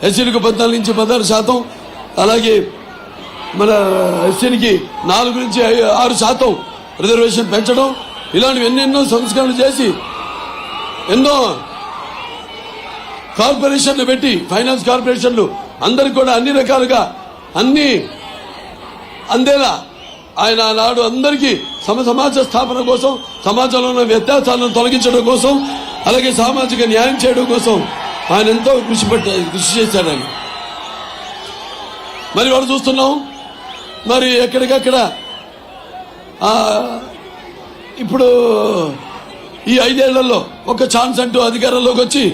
ఎస్సీలకు 14 నుంచి 16%, అలాగే మన ఎస్సీకి 4 నుంచి 6% రిజర్వేషన్ పెంచడం, ఇలాంటివి ఎన్నెన్నో సంస్కరణలు చేసి ఎన్నో కార్పొరేషన్లు పెట్టి, ఫైనాన్స్ కార్పొరేషన్లు అందరికి కూడా అన్ని రకాలుగా అన్ని అందేలా ఆయన నాడు అందరికీ సమాజ స్థాపన కోసం, సమాజంలో ఉన్న వ్యత్యాసాలను తొలగించడం కోసం, అలాగే సామాజిక న్యాయం చేయడం కోసం ఆయన ఎంతో కృషి చేశాడు ఆయన. మరి వాళ్ళు చూస్తున్నాం, మరి ఎక్కడికక్కడ ఇప్పుడు ఈ 5 ఏళ్లలో ఒక ఛాన్స్ అంటూ అధికారంలోకి వచ్చి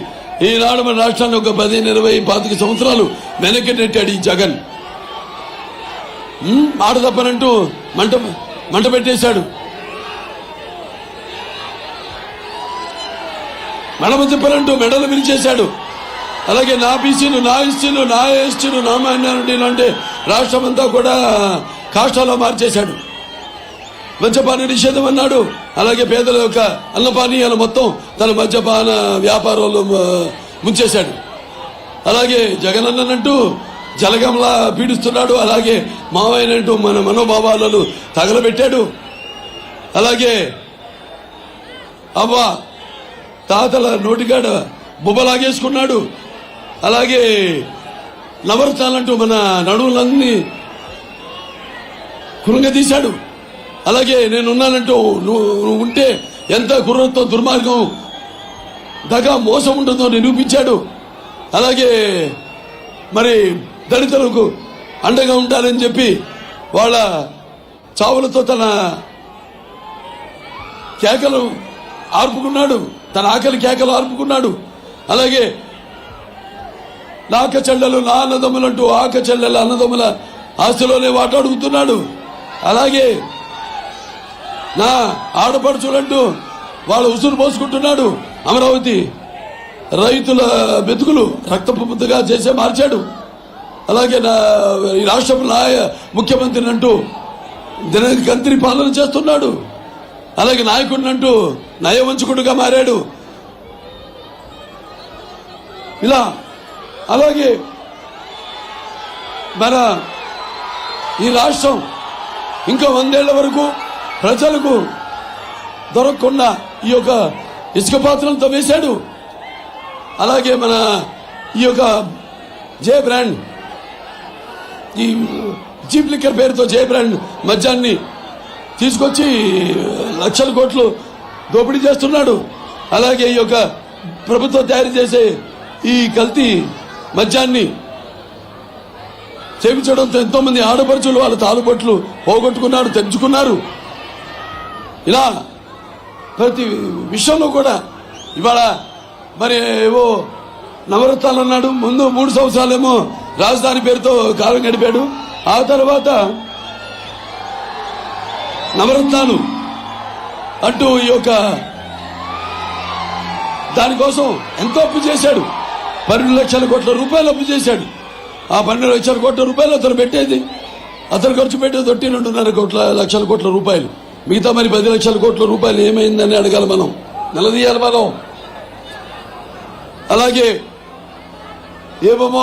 ఈనాడు మన రాష్ట్రాన్ని ఒక 10, 20, 25 సంవత్సరాలు వెనక్కి నెట్టాడు ఈ జగన్. మాట తప్పనంటూ మంట పెట్టేశాడు. మెడమ తిప్పనంటూ మెడలు విరిచేశాడు. అలాగే నా బీసీలు, నా ఎస్సీలు, నా ఎస్టీలు, నా మైనారిటీలు అంటే రాష్ట్రం అంతా కూడా కాష్టాలో మార్చేశాడు. మద్యపాన నిషేధం అన్నాడు. అలాగే పేదల యొక్క అన్నపానీయాలు మొత్తం తన మద్యపాన వ్యాపారంలో ముంచేశాడు. అలాగే జగన్ అన్నట్టు జలగంలా పీడిస్తున్నాడు. అలాగే మావయ్యనంటూ మన మనోభావాలను తగలబెట్టాడు. అలాగే అవ్వ తాతల నోటిగాడ బుబ్బలాగేసుకున్నాడు. అలాగే నవరత్నాలంటూ మన నడువులన్నీ కురుంగదీశాడు. అలాగే నేనున్నానంటూ నువ్వు ఉంటే ఎంత కుర్రత్వం, దుర్మార్గం, దగా, మోసం ఉంటుందో నిరూపించాడు. అలాగే మరి దళితులకు అండగా ఉంటారని చెప్పి వాళ్ళ చావులతో తన కేకలు ఆర్పుకున్నాడు, తన ఆకలి కేకలు ఆర్పుకున్నాడు. అలాగే నాక చెల్లెలు, నా అన్నదమ్ములంటూ ఆక చెల్లెల అన్నదమ్ముల ఆస్తిలోనే వాటాడుగుతున్నాడు. అలాగే నా ఆడపడుచులంటూ వాళ్ళు ఉసురు పోసుకుంటున్నాడు. అమరావతి రైతుల బతుకులు రక్తపు ముద్దగా చేసే మార్చాడు. అలాగే ఈ రాష్ట్ర ముఖ్యమంత్రిని అంటూ దినగంత్రి పాలన చేస్తున్నాడు. అలాగే నాయకుడిని అంటూ నయవంచకుడుగా మారాడు. ఇలా అలాగే మన ఈ రాష్ట్రం ఇంకా 100 ఏళ్ల వరకు ప్రజలకు దొరకకుండా ఈ యొక్క ఇసుక పాత్రలతో వేశాడు. అలాగే మన ఈ యొక్క జే బ్రాండ్, ఈ చీప్ లిక్కర్ పేరుతో జే బ్రాండ్ మద్యాన్ని తీసుకొచ్చి లక్షల కోట్లు దోపిడీ చేస్తున్నాడు. అలాగే ఈ యొక్క ప్రభుత్వం తయారు చేసే ఈ కల్తీ మద్యాన్ని సేవించడంతో ఎంతో మంది ఆడపడుచులు వాళ్ళ తాలుబొట్లు పోగొట్టుకున్నారు, తెంచుకున్నారు. ఇలా ప్రతి విషయంలో కూడా ఇవాళ మరి ఏవో నవరత్నాలు అన్నాడు. ముందు 3 సంవత్సరాలేమో రాజధాని పేరుతో కాలం గడిపాడు. ఆ తర్వాత నవరత్నాలు అంటూ ఈ యొక్క దానికోసం ఎంతో అప్పు చేశాడు. 12 లక్షల కోట్ల రూపాయలు అప్పు చేశాడు. ఆ 12 లక్షల కోట్ల రూపాయలు అతను పెట్టేది, అతను ఖర్చు పెట్టేది 2.5 లక్షల కోట్ల రూపాయలు. మిగతా మరి 10 లక్షల కోట్ల రూపాయలు ఏమైందని అడగాలి, మనం నిలదీయాలి మనం. అలాగే ఏమో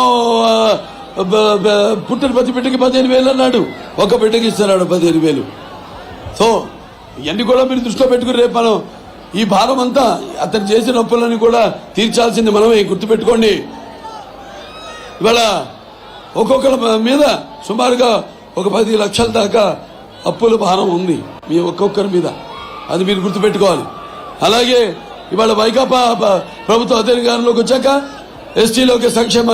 పుట్టిన ప్రతి బిడ్డకి 15,000 అన్నాడు. ఒక బిడ్డకి ఇస్తున్నాడు 15,000. సో ఇవన్నీ కూడా మీరు దృష్టిలో పెట్టుకుని రేపు మనం ఈ భారం అంతా అతను చేసిన అప్పులని కూడా తీర్చాల్సింది మనమే, గుర్తుపెట్టుకోండి. ఇవాళ ఒక్కొక్కరి మీద సుమారుగా ఒక 10 లక్షల దాకా అప్పుల భారం ఉంది మీ ఒక్కొక్కరి మీద, అది మీరు గుర్తుపెట్టుకోవాలి. అలాగే ఇవాళ వైకాపా ప్రభుత్వ అధికారంలోకి వచ్చాక ఎస్టీలోకి సంక్షేమ